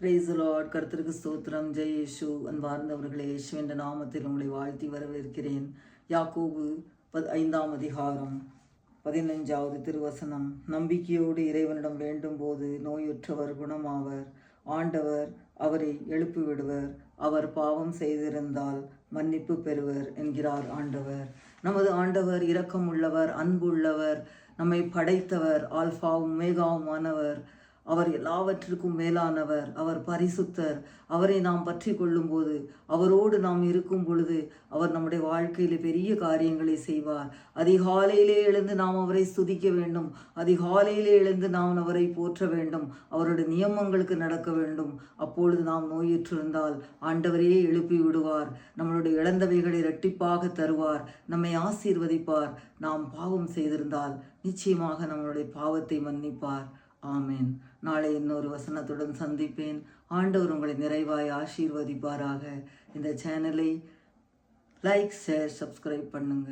Praise the Lord. கர்த்தருக்கு ஸ்தோத்திரம். ஜெய் இயேசு. அன்பார்ந்தவர்களே, இயேசு என்ற நாமத்தில் உங்களை வாழ்த்தி வரவேற்கிறேன். யாக்கோபு 5ஆம் அதிகாரம் 15வது திருவசனம். நம்பிக்கையோடு இறைவனிடம் வேண்டும் போது நோயுற்றவர் குணமாவர். ஆண்டவர் அவரை எழுப்பி விடுவர். அவர் பாவம் செய்திருந்தால் மன்னிப்பு பெறுவர் என்கிறார் ஆண்டவர். நமது ஆண்டவர் இரக்கம் உள்ளவர், அன்பு உள்ளவர், நம்மை படைத்தவர், ஆல்பா உமேகாவுமானவர். அவர் எல்லாவற்றிற்கும் மேலானவர். அவர் பரிசுத்தர். அவரை நாம் பற்றி கொள்ளும் போது, அவரோடு நாம் இருக்கும் பொழுது, அவர் நம்முடைய வாழ்க்கையிலே பெரிய காரியங்களை செய்வார். அதிகாலையிலே எழுந்து நாம் அவரை ஸ்துதிக்க வேண்டும். அதிகாலையிலே எழுந்து நாம் அவரை போற்ற வேண்டும். அவருடைய நியமங்களுக்கு நடக்க வேண்டும். அப்பொழுது நாம் நோயுற்றிருந்தால் ஆண்டவரையே எழுப்பி விடுவார். நம்மளுடைய இழந்தவைகளை இரட்டிப்பாக தருவார். நம்மை ஆசீர்வதிப்பார். நாம் பாவம் செய்திருந்தால் நிச்சயமாக நம்மளுடைய பாவத்தை மன்னிப்பார். ஆமேன். நாளை இன்னொரு வசனத்துடன் சந்திப்பேன். ஆண்டவர் உங்களை நிறைவாய் ஆசீர்வதிப்பாராக. இந்த சேனலை லைக், ஷேர், சப்ஸ்கிரைப் பண்ணுங்க.